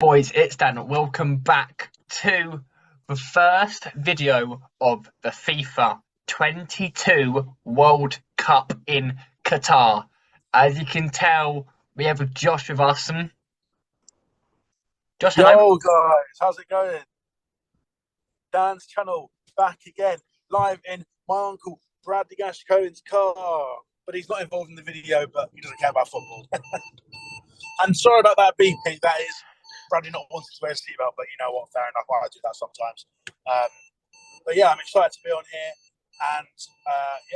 Boys, it's Dan. Welcome back to the first video of the FIFA 22 World Cup in Qatar. As you can tell, we have Josh with us. Josh, hello. Yo guys, how's it going? Dan's channel back again, live in my uncle Bradley Gascoigne's car. But he's not involved in the video, but he doesn't care about football. And sorry about that beeping. That is Bradley not wanting to wear a seatbelt, but you know what? Fair enough. I do that sometimes. But yeah, I'm excited to be on here, and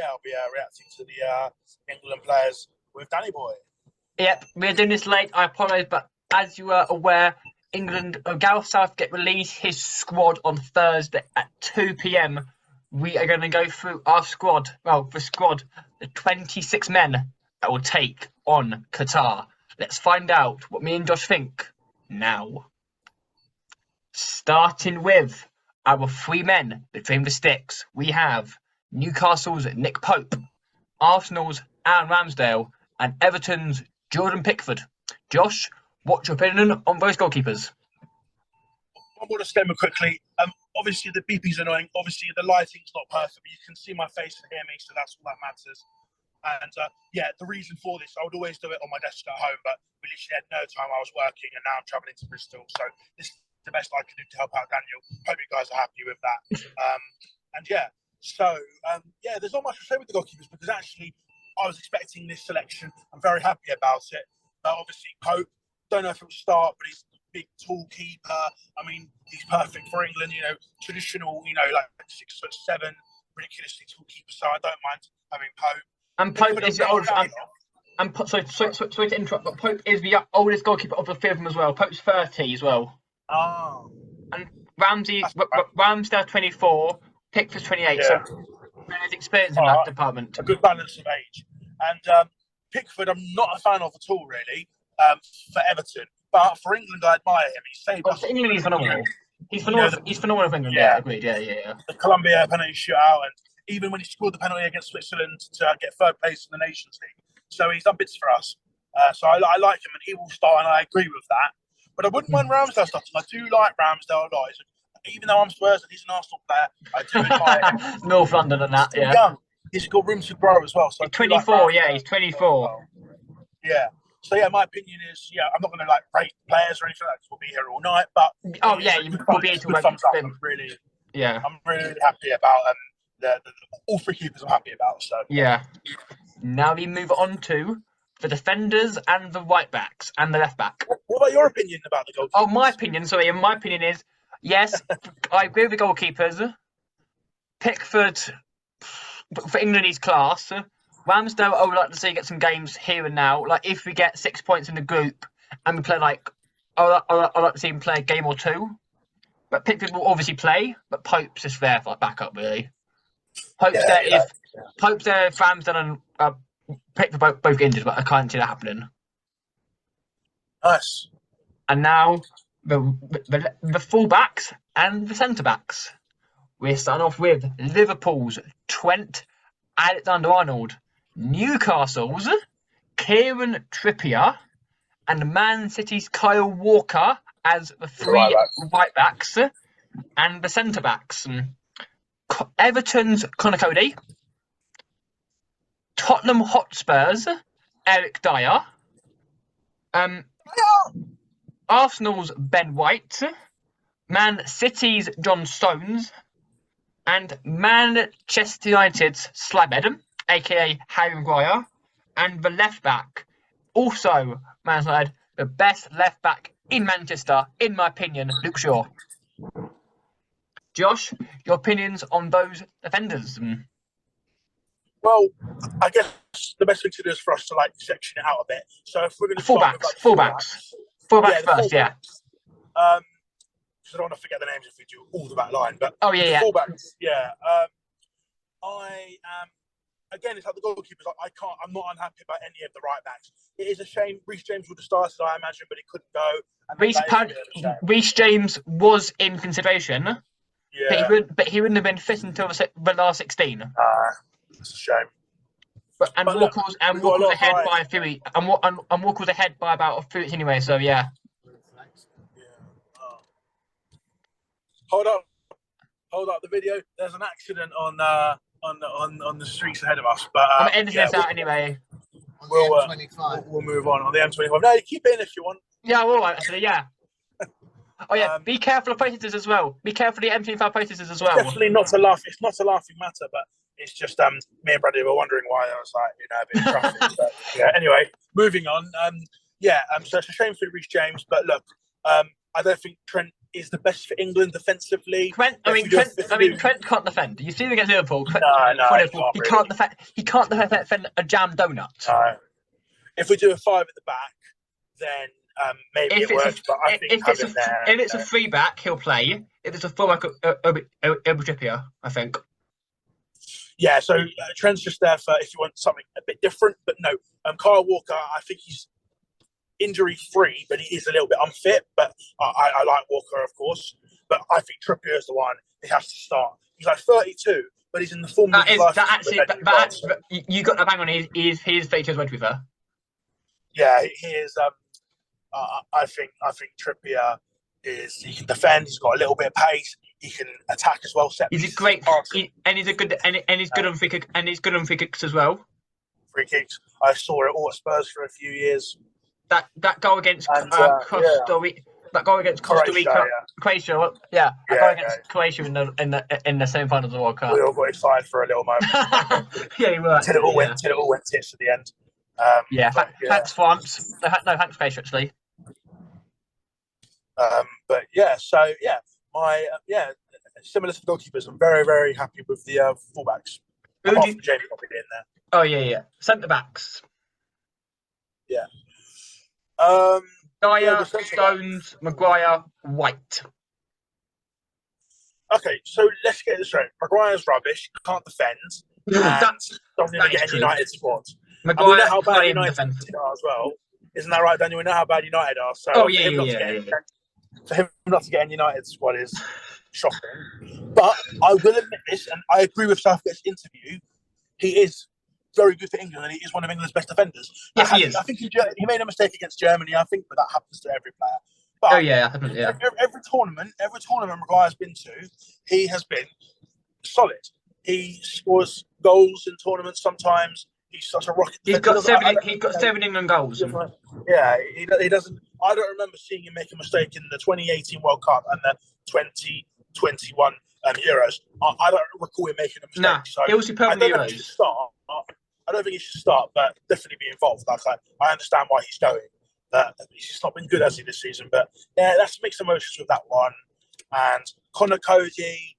I'll be reacting to the England players with Danny Boy. Yep, we're doing this late. I apologise, but as you are aware, Gareth Southgate released his squad on Thursday at 2 p.m. We are going to go through our squad. Well, the 26 men that will take on Qatar. Let's find out what me and Josh think now. Starting with our three men between the sticks, we have Newcastle's Nick Pope, Arsenal's Aaron Ramsdale, and Everton's Jordan Pickford. Josh, what's your opinion on those goalkeepers? One more disclaimer quickly. Obviously, the beeping's annoying. Obviously, the lighting's not perfect, but you can see my face and hear me, so that's all that matters. And the reason for this, I would always do it on my desk at home, but we literally had no time. I was working, and now I'm traveling to Bristol, so this is the best I can do to help out Daniel. Hope you guys are happy with that. There's not much to say with the goalkeepers because actually, I was expecting this selection. I'm very happy about it. Obviously, Pope. Don't know if it will start, but he's a big, tall keeper. I mean, he's perfect for England. You know, traditional. You know, like 6'7", ridiculously tall keeper. So I don't mind having Pope. And Pope is the oldest. Sorry to interrupt, but Pope is the oldest goalkeeper of the three of them as well. Pope's 30 as well. Oh. And Ramsdale 24, Pickford's 28. Yeah. So there's experience in that department. A good balance of age. And Pickford, I'm not a fan of at all, really. For Everton, but for England, I admire him. He saved us. For England, he's phenomenal. He's phenomenal. He's phenomenal for England. Yeah, agreed. Yeah. The Colombia penalty shootout, and even when he scored the penalty against Switzerland to get third place in the Nations League, so he's done bits for us. So I like him, and he will start, and I agree with that. But I wouldn't mind Ramsdale starting. I do like Ramsdale a lot. Even though I'm Spurs and he's an Arsenal player, I do admire him. North London and that. Yeah. Young. He's got room to grow as well. So he's 24. He's 24. Yeah. So my opinion is, I'm not going to rate players or anything like that because we'll be here all night. But we'll be here till thumbs up. I'm really happy about all three keepers. I'm happy about. So yeah. Now we move on to the defenders and the right backs and the left back. What about your opinion about the goalkeepers? Oh, my opinion. Sorry, my opinion is yes. I agree with the goalkeepers. Pickford for England, he's class. Ramsdale, I would like to see get some games here and now. Like if we get 6 points in the group and we play I'd like to see him play a game or two. But Pickford will obviously play, but Pope's just there for backup really. Pope's there if Ramsdale and Pickford both injured, but I can't see that happening. Nice. And now the full-backs and the centre-backs. We're starting off with Liverpool's Trent Alexander-Arnold, Newcastle's Kieran Trippier, and Man City's Kyle Walker as the three right backs and the centre backs. Everton's Conor Cody, Tottenham Hotspur's Eric Dyer, Arsenal's Ben White, Man City's John Stones, and Manchester United's Slabhead, aka Harry Maguire, and the left back, also Manchester United, the best left back in Manchester, in my opinion, Luke Shaw. Josh, your opinions on those defenders? Well, I guess the best thing to do is for us to section it out a bit. So if we're going to fullbacks first, yeah. I don't want to forget the names if we do all the back line, but fullbacks, I am again. It's like the goalkeepers. I'm not unhappy about any of the right backs. It is a shame. Reece James would have started, I imagine, but he couldn't go. Reece James was in consideration, but he wouldn't have been fit until the last 16. That's a shame. Walker was ahead by a few. And Walker was ahead by about a few weeks anyway. So yeah. hold up the video. There's an accident on the streets ahead of us. But I'm editing this out anyway. We'll move on the M25. No, you keep it in if you want. Yeah, all right, actually, yeah. Oh yeah, be careful of protesters as well. Be careful of the M25 protesters as well. Definitely not a laugh. It's not a laughing matter, but it's just me and Bradley were wondering why I was like, a bit of traffic. But, yeah. Anyway, moving on. So it's a shame for Reece James, but look, I don't think Trent is the best for England defensively. Trent can't defend. You see him against Liverpool. He can't defend a jam donut. If we do a 5 at the back, then maybe it works. But I think if it's a free back, he'll play. If it's a full back, it'll be Trippier, I think. Yeah, so Trent's just there for if you want something a bit different. But no, Kyle Walker, I think he's injury-free, but he is a little bit unfit. But I like Walker, of course. But I think Trippier is the one. He has to start. He's like 32, but he's in the form of his life. You got the bang on. He is 32 as well, to be fair. Yeah, he is. I think Trippier he can defend. He's got a little bit of pace. He can attack as well. He's a great, and he's good on free kick, and he's good on free kicks as well. Free kicks. I saw it all at Spurs for a few years. That goal against Costa Rica. That goal against Costa Rica, Croatia. Yeah, goal against Croatia in the semi-finals of the World Cup. We all got excited for a little moment. Yeah, you were. Till it all went tits at the end. Thanks France. No, thanks Croatia actually. But yeah, so yeah, similar to the goalkeepers, I'm very, very happy with the fullbacks. Apart from Jamie Copping in there. Oh yeah. Centre backs. Yeah. Dyer, Stones, Maguire, White. Okay, so let's get this straight. Maguire's rubbish, can't defend, and doesn't even get any United squad. Maguire, we know how bad United are as well. Isn't that right, Daniel? We know how bad United are. So for him not to get in United squad is shocking. But I will admit this, and I agree with Southgate's interview. He is very good for England, and he is one of England's best defenders. Yes, he is. I think he made a mistake against Germany. I think, but that happens to every player. But every tournament Maguire's been to, he has been solid. He scores goals in tournaments sometimes. He's such a rocket. He's got 7 England goals. Yeah, he doesn't. I don't remember seeing him make a mistake in the 2018 World Cup and the 2021 Euros. I don't recall him making a mistake. Nah, so he was superb in the Euros. I don't think he should start, but definitely be involved. Like I understand why he's going. He's just not been good as he this season. But yeah, that's mixed emotions with that one. And Connor Cody.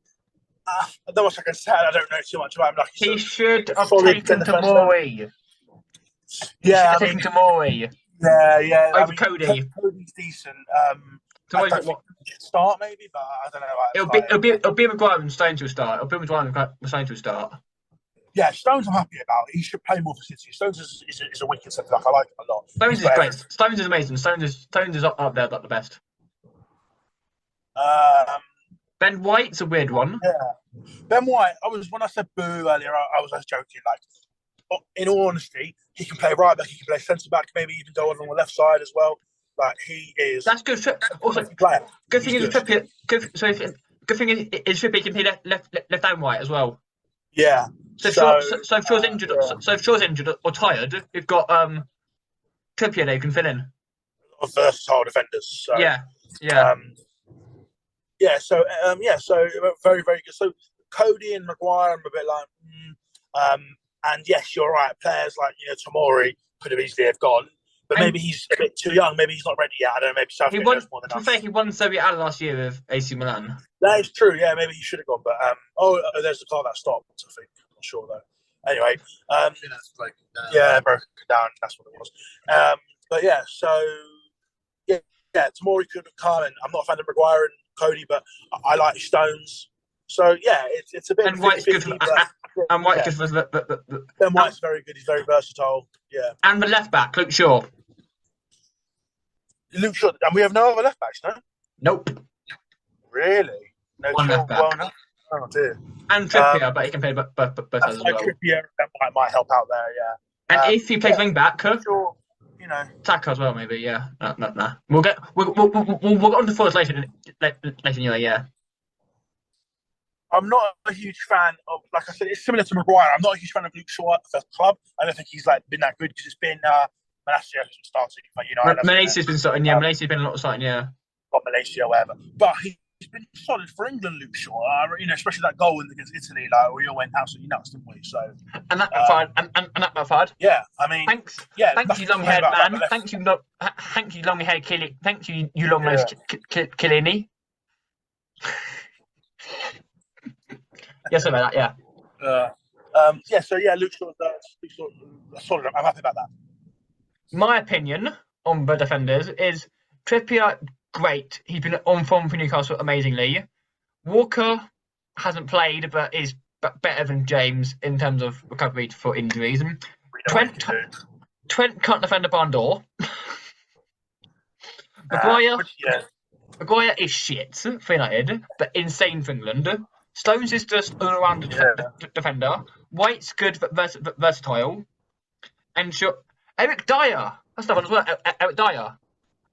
Not much I can say. I don't know too much about him. Like he should have taken Tomori. Yeah, taken Tomori. Yeah. Over Cody. Cody's decent. Start maybe, but I don't know. It'll be Maguire and Stones to start. It'll be Maguire and Stones to start. Yeah, Stones I'm happy about. He should play more for City. Stones is a wicked centre back. I like him a lot. Stones is great. Stones is amazing. Stones is up there, like the best. Ben White's a weird one. Yeah. Ben White, when I said boo earlier, I was joking. Like, in all honesty, he can play right back, he can play centre back, maybe even go along the left side as well. Like he is. That's good. Also, good thing is Trippier. Good thing is Trippier can play left and right as well. Yeah. So if Shaw's injured, if Shaw's injured or tired, you've got Trippier there who can fill in. Versatile defenders. So, yeah. So very, very good. So Cody and Maguire, I'm a bit like, and yes, you're right. Players like Tomori could have easily have gone, but maybe he's a bit too young. Maybe he's not ready yet. I don't know. Maybe Southgate knows more than us. He won Serie A last year with AC Milan. That is true. Yeah, maybe he should have gone, but there's the car that stopped. I think. I'm not sure though. Anyway, broken down. That's what it was. But yeah, so yeah, Tomori could have come, and I'm not a fan of Maguire and Cody, but I like Stones. So yeah, it's a bit. And White's good. And White's good for Ben White's very good. He's very versatile. Yeah. And the left back, Luke Shaw. And we have no other left backs, no? Nope. Really? No. One left back. Well, no. Oh dear. And Trippier, but he can play both as well. Trippier might help out there. Yeah. And if he plays wing back, sure. Saka as well, maybe. Yeah. No. We'll get on to forwards later. Later, anyway. Yeah. I'm not a huge fan of, like I said, it's similar to Maguire. I'm not a huge fan of Luke Shaw at the club. I don't think he's like been that good because it's been Malacia who's been starting for United. Malaysia's been starting, yeah. Malaysia's been a lot of starting, yeah. Got Malaysia, whatever. But he's been solid for England, Luke Shaw. Especially that goal against Italy, like we all went absolutely nuts, didn't we? So and that backfired. And that backfired. Yeah, I mean, thanks. Yeah, thank you, long-haired man. Thank you, long-haired Killy. Thank you, you long-nosed Killini. Yes, about that. Yeah. Luke Shaw, solid. I'm happy about that. My opinion on the defenders is Trippier, great. He's been on form for Newcastle amazingly. Walker hasn't played, but is better than James in terms of recovery for injuries. Trent can't defend a barn door. Maguire is shit for United, but insane for England. Stones is just an all-round defender. White's good but versatile. And Eric Dyer. That's the one as well. Eric Dyer.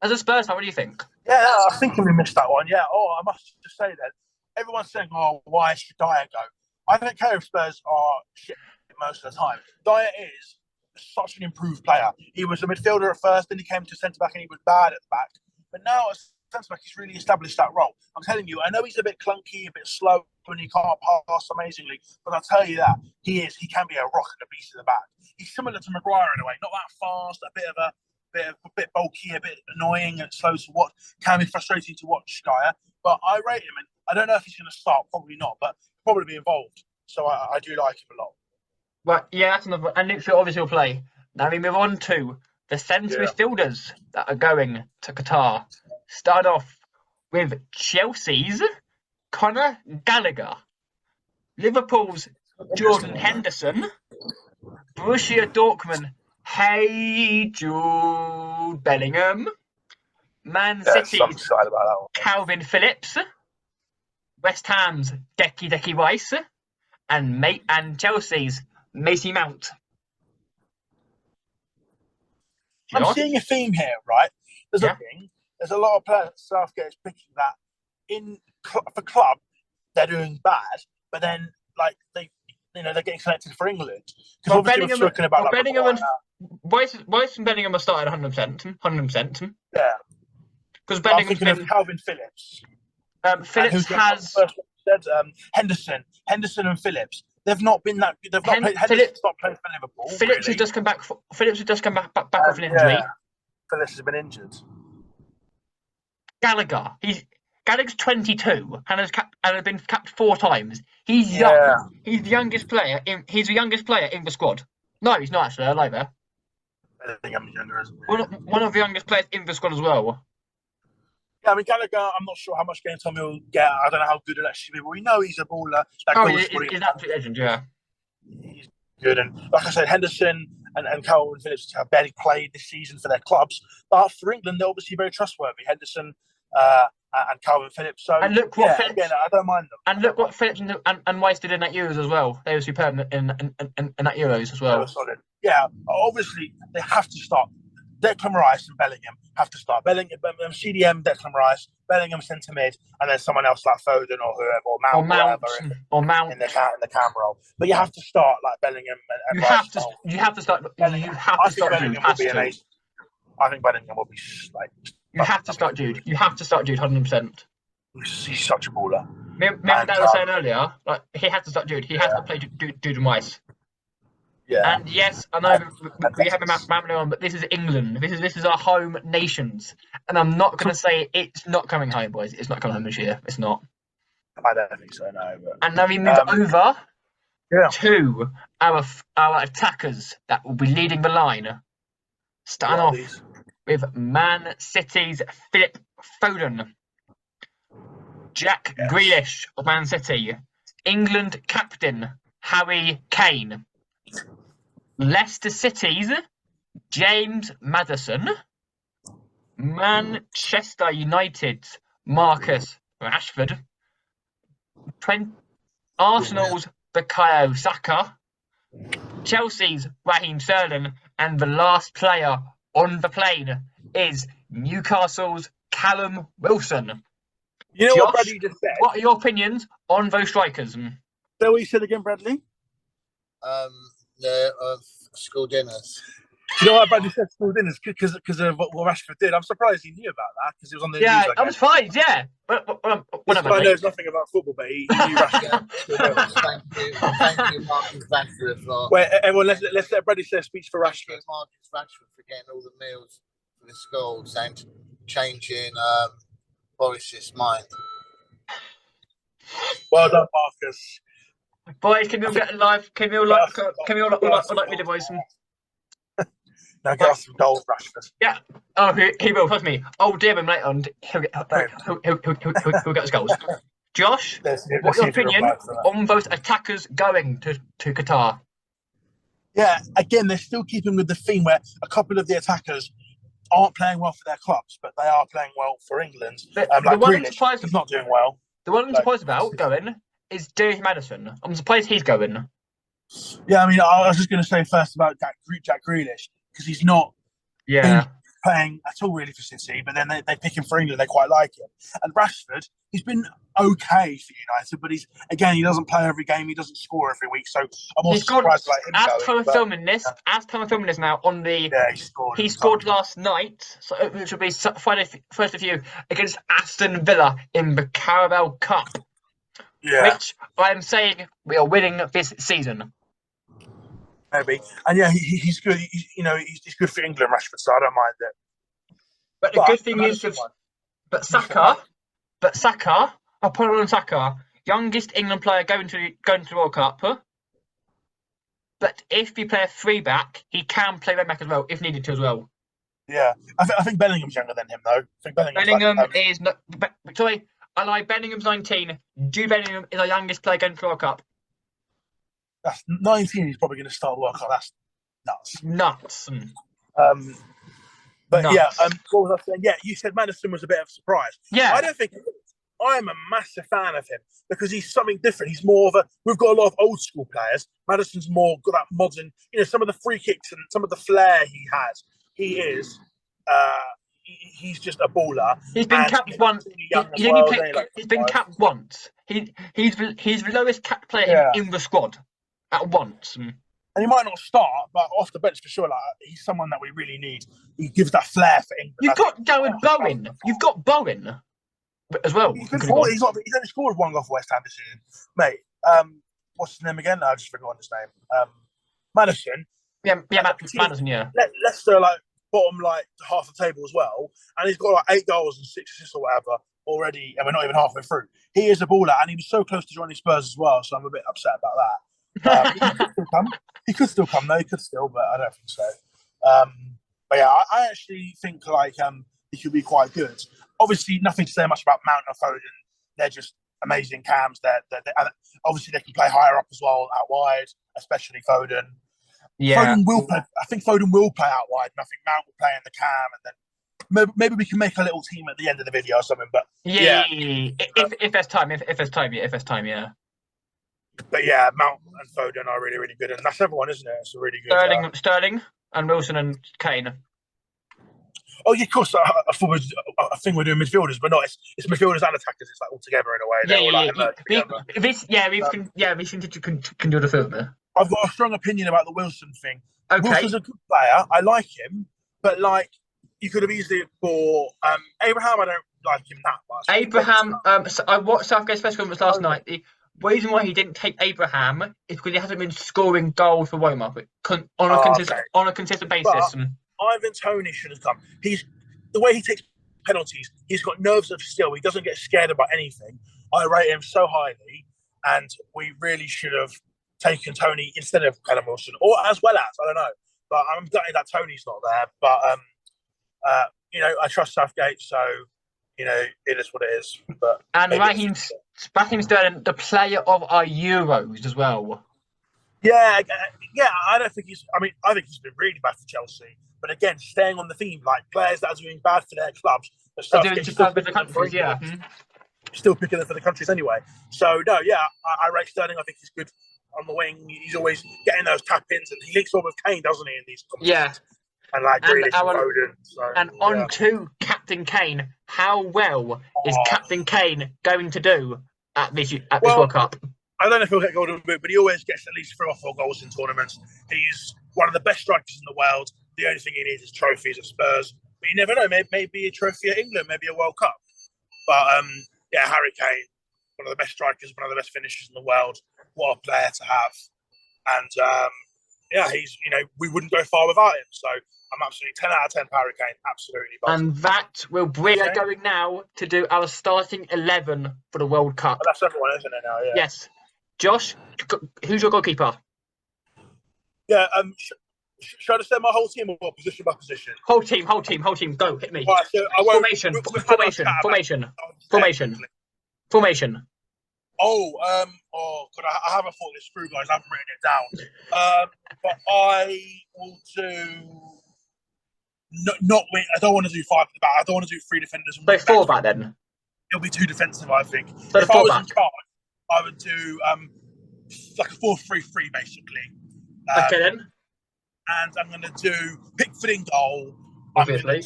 As a Spurs fan, what do you think? Yeah, I think we missed that one. Yeah. I must just say that everyone's saying, "Oh, why should Dyer go?" I don't care if Spurs are shit most of the time. Dyer is such an improved player. He was a midfielder at first, then he came to centre back, and he was bad at the back. But now as centre back, he's really established that role. I'm telling you, I know he's a bit clunky, a bit slow, and he can't pass amazingly. But I'll tell you that he can be a rock and a beast in the back. He's similar to Maguire in a way, not that fast, a bit bulky, a bit annoying and slow to watch. Can be frustrating to watch, Dyer. But I rate him, and I don't know if he's going to start. Probably not, but probably be involved. So I do like him a lot. Well, yeah, that's another. And Luke Shaw obviously will play. Now we move on to the centre midfielders that are going to Qatar. Start off with Chelsea's Conor Gallagher, Liverpool's Jordan Henderson, Borussia Dortmund, Jude Bellingham, Man City's Calvin Phillips, West Ham's Deki Rice, and Chelsea's Macy Mount. I'm seeing a theme here, right? There's a lot of players that Southgate is picking that for club they're doing bad, but then they're getting selected for England. Because obviously we're talking about Bellingham and Bellingham are started 100%. Yeah. Because Bellingham's been Calvin Phillips. Phillips has Henderson and Phillips. They've not been that. They've not played. Henderson's not played for Liverpool. Phillips has just come back. Phillips has just come back off an injury. Yeah. Phillips has been injured. Gallagher's 22 and has been capped 4 times. He's young. Yeah. He's the youngest player in the squad. No, he's not actually. I lie there. I think I'm younger, isn't he? One of the youngest players in the squad as well. Yeah, I mean Gallagher. I'm not sure how much game time he'll get. I don't know how good he'll actually be, but we know he's a baller. He's an absolute legend. Yeah, he's good. And like I said, Henderson and Calvin Phillips have barely played this season for their clubs, but for England, they're obviously very trustworthy. Henderson and Calvin Phillips. So and look what Phillips, again, I don't mind them. And look what Phillips and Weiss did in that Euros as well. They were superb in that Euros as well. They were solid. Yeah, obviously they have to start. Declan Rice and Bellingham have to start. CDM, Declan Rice, Bellingham centre mid, and then someone else like Foden or whoever, or Mount in the cam role. But you have to start like Bellingham and Rice. You have to start. Bellingham. I think Bellingham will be amazing. I think Bellingham will be like. You have to start Jude. 100%. He's such a baller. Me and Dad were saying earlier, like he had to start Jude. He has to play Jude and Weiss. Yeah. And yes, I know we have a family on, but this is England. This is our home nations, and I'm not going to say it's not coming home, boys. It's not coming home this year. It's not. I don't think so, no. But, and now we move over to our attackers that will be leading the line. Starting off with Man City's Philip Foden, Jack Grealish of Man City, England captain Harry Kane, Leicester City's James Maddison, Manchester United's Marcus Rashford, Arsenal's Bukayo Saka, Chelsea's Raheem Sterling, and the last player on the plane is Newcastle's Callum Wilson. You know what Josh, Bradley just said? what are your opinions on those strikers? Say what you said again, Bradley. The school dinners. You know why Bradley said school dinners? Because of what Rashford did. I'm surprised he knew about that because it was on the news. Yeah, I'm surprised. Yeah, whatever. This guy knows nothing about football, but he knew Rashford. Thank you, Marcus Rashford, for. Wait, everyone, let's let Bradley say a speech for Thank Rashford. you, Marcus Rashford, for getting all the meals for the schools and changing Boris's mind. Well done, Marcus. Boys, can we all get live? Can we all like video boys? Now get us some goals, Rashford. Yeah. Oh, he will. Trust me. Oh, dear him later on. He'll get his goals. Josh, what's your opinion on those attackers going to Qatar? Yeah, again, they're still keeping with the theme where a couple of the attackers aren't playing well for their clubs, but they are playing well for England. Like Grealish is not doing well. The one I'm surprised about going is James Maddison. I'm surprised he's going. Yeah, I mean, I was just going to say first about Jack Grealish because he's not been playing at all really for City, but then they pick him for England. They quite like him. And Rashford, he's been okay for United, but he doesn't play every game. He doesn't score every week, so I'm also surprised about him. As time of filming this now on the he scored last night, so which will be Friday first of you against Aston Villa in the Carabao Cup. Yeah. Which I'm saying we are winning this season. Maybe. And yeah, he's good. He's good for England, Rashford, so I don't mind it. But the good thing is, Saka, I'll put it on Saka, youngest England player going to the World Cup. But if you play a 3-back, he can play right back as well, if needed to as well. Yeah. I think Bellingham's younger than him, though. I think Bellingham is not. Sorry, I lied. Bellingham's 19. Jude Bellingham is our youngest player going to the World Cup. That's 19. He's probably going to start the World Cup. That's nuts. But nuts. Yeah, what was I saying? Yeah, you said Maddison was a bit of a surprise. Yeah, I don't think I'm a massive fan of him because he's something different. He's more of a. We've got a lot of old school players. Maddison's more got that modern. Some of the free kicks and some of the flair he has. He is. He's just a baller. He's been capped once. He's been capped once. He's the lowest capped player in the squad at once. And he might not start, but off the bench for sure. Like he's someone that we really need. He gives that flair for England. You've got Darren Bowen. You've got Bowen as well. He's only scored one goal for West Ham this season, mate. What's his name again? I just forgot his name. Maddison. Yeah, Maddison. Yeah. Leicester bottom half the table as well, and he's got 8 goals and 6 assists or whatever already, and we're not even halfway through. He is a baller, and he was so close to joining Spurs as well, so I'm a bit upset about that. He could still come, though. He could still, but I don't think so. But yeah, I actually think he could be quite good. Obviously, nothing to say much about Mount or Foden. They're just amazing cams. Obviously they can play higher up as well, out wide, especially Foden. Yeah, Foden will play. I think Foden will play out wide, and I think Mount will play in the cam, and then maybe we can make a little team at the end of the video or something. But if there's time, yeah. But yeah, Mount and Foden are really, really good, and that's everyone, isn't it? It's a really good. Sterling and Wilson and Kane. Oh yeah, of course. I thought I think we're doing midfielders, but not. It's midfielders and attackers. It's all together in a way. We can do the film there. I've got a strong opinion about the Wilson thing. Okay. Wilson's a good player. I like him, but you could have easily bought Abraham. I don't like him that much. Abraham. I watched Southgate's press conference last night. The reason why he didn't take Abraham is because he hasn't been scoring goals for Roma on a consistent basis. But Ivan Toney should have come. The way he takes penalties. He's got nerves of steel. He doesn't get scared about anything. I rate him so highly, and we really should have taken Toney instead of Callum Wilson, or as well as, I don't know. But I'm gutted that Toney's not there. But I trust Southgate, so it is what it is. But Raheem Sterling, the player of our Euros as well. Yeah. I don't think I think he's been really bad for Chelsea. But again, staying on the theme, players that are doing bad for their clubs, still picking them for the countries anyway. So no, yeah, I rate Sterling. I think he's good on the wing. He's always getting those tap-ins, and he links well with Kane, doesn't he, in these competitions? Yeah. And Grealish and Foden. On to Captain Kane. How well is Captain Kane going to do at this Well, World Cup? I don't know if he'll get Golden Boot, but he always gets at least 3 or 4 goals in tournaments. He's one of the best strikers in the world. The only thing he needs is trophies at Spurs. But you never know, maybe a trophy at England, maybe a World Cup. But yeah, Harry Kane, one of the best strikers, one of the best finishers in the world. What a player to have. And yeah, he's, we wouldn't go far without him. So I'm absolutely 10 out of 10 for Harry Kane. Absolutely. And that will bring us going now to do our starting 11 for the World Cup. But that's everyone, isn't it now? Yeah. Yes. Josh, who's your goalkeeper? Yeah, should I just say my whole team or position by position? Whole team, go, hit me. Right, so Formation. Oh, God, I haven't thought this through, guys. I haven't written it down. But I will do not win. I don't want to do 5 at the back. I don't want to do 3 defenders. So 4 back then. It'll be 2 defensive, I think. So if I was in charge, I would do like a 4-3-3 basically. Okay then. And I'm going to do Pickford in goal. Obviously.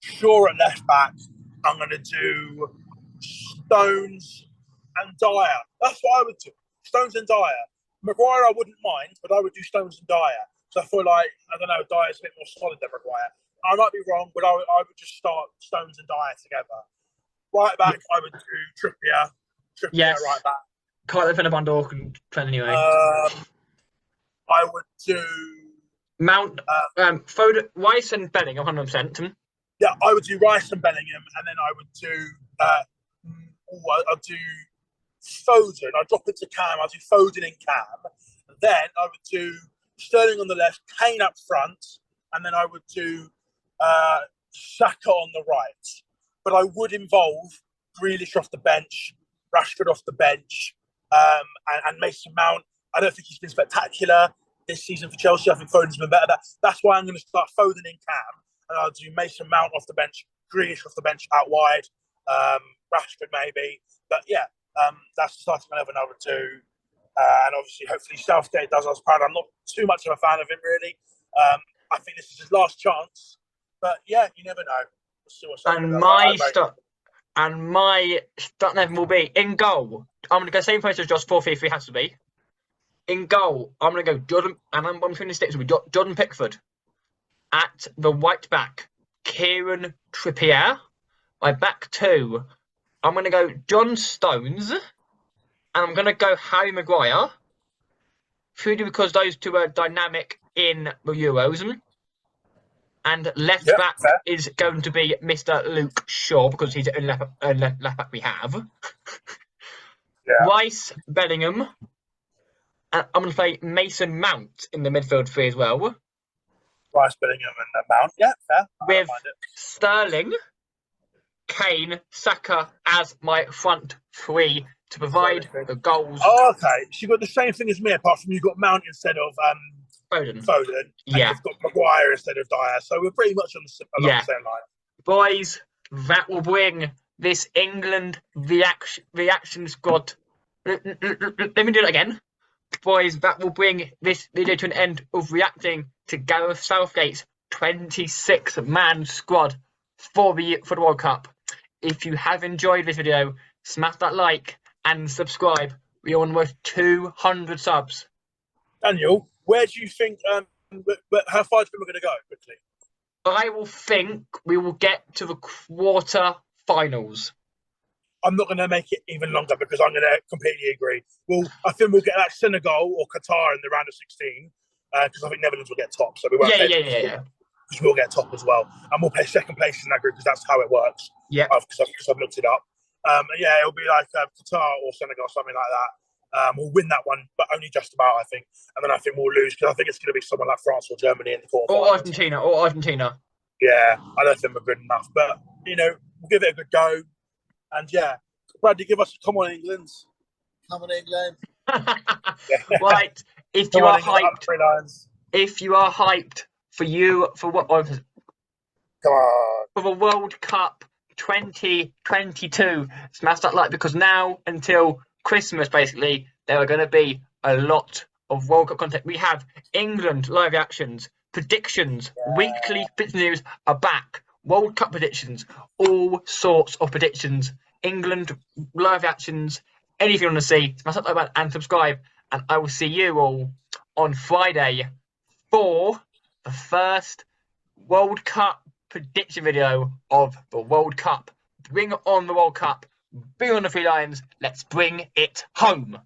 Shaw at left back. I'm going to do Stones and Dyer. That's what I would do. Stones and Dyer. Maguire I wouldn't mind, but I would do Stones and Dyer. So I feel like, I don't know, Dyer's a bit more solid than Maguire. I might be wrong, but I would just start Stones and Dyer together. Right back, I would do Trippier. Yes. Right back. Can't defend a Van Dork anyway. I would do Mount, Foden, Rice and Bellingham, 100%. Yeah, I would do Rice and Bellingham, and then I would do I'll do Foden. I'll drop it to Cam. I'll do Foden in Cam. Then I would do Sterling on the left, Kane up front, and then I would do Saka on the right. But I would involve Grealish off the bench, Rashford off the bench, and Mason Mount. I don't think he's been spectacular this season for Chelsea. I think Foden's been better. That's why I'm going to start Foden in Cam, and I'll do Mason Mount off the bench, Grealish off the bench out wide, Rashford maybe. But yeah, that's the starting 11 I would do. And obviously, hopefully Southgate does us proud. I'm not too much of a fan of him, really. I think this is his last chance. But yeah, you never know. We'll see what's And my starting 11 will be in goal. I'm going to go same place as Josh, 4-3-3 has to be. In goal, I'm going to go Jordan, and I'm between the sticks with Jordan Pickford. At the right back, Kieran Trippier. My back 2, I'm going to go John Stones. And I'm going to go Harry Maguire. Purely because those 2 are dynamic in the Euros. And left back is going to be Mr. Luke Shaw, because he's the only left back we have. Rice, Bellingham. And I'm going to play Mason Mount in the midfield 3 as well. Rice, Bellingham and Mount. Yeah, fair. With Sterling, Kane, Saka as my front 3 to provide the goals. Oh, okay. So you've got the same thing as me, apart from you've got Mount instead of Foden. Yeah. You've got Maguire instead of Dyer. So we're pretty much on the same line. Boys, that will bring this England reaction squad. Let me do it again. Boys, that will bring this video to an end of reacting to Gareth Southgate's 26-man squad for the World Cup. If you have enjoyed this video, smash that like and subscribe. We are almost 200 subs. Daniel, where do you think? How far do you think we're going to go quickly? I will think we will get to the quarter-finals. I'm not going to make it even longer because I'm going to completely agree. Well, I think we'll get like Senegal or Qatar in the round of 16 because I think Netherlands will get top. So we won't because we'll get top as well, and we'll play second place in that group because that's how it works. Yeah, because I've looked it up. Yeah, it'll be like Qatar or Senegal, something like that. We'll win that one, but only just about, I think. And then I think we'll lose because I think it's going to be someone like France or Germany in the quarterfinals. Or Argentina. Yeah, I don't think we're good enough, but we'll give it a good go. And yeah, Bradley, give us come on, England. Come on, England. Right, if you are hyped for the World Cup 2022, smash that like, because now until Christmas, basically, there are going to be a lot of World Cup content. We have England live reactions, predictions, weekly fit news are back. World Cup predictions, all sorts of predictions, England live reactions, anything you want to see. Smash that like button and subscribe, and I will see you all on Friday for the first World Cup prediction video of the World Cup. Bring on the World Cup. Bring on the Three Lions. Let's bring it home.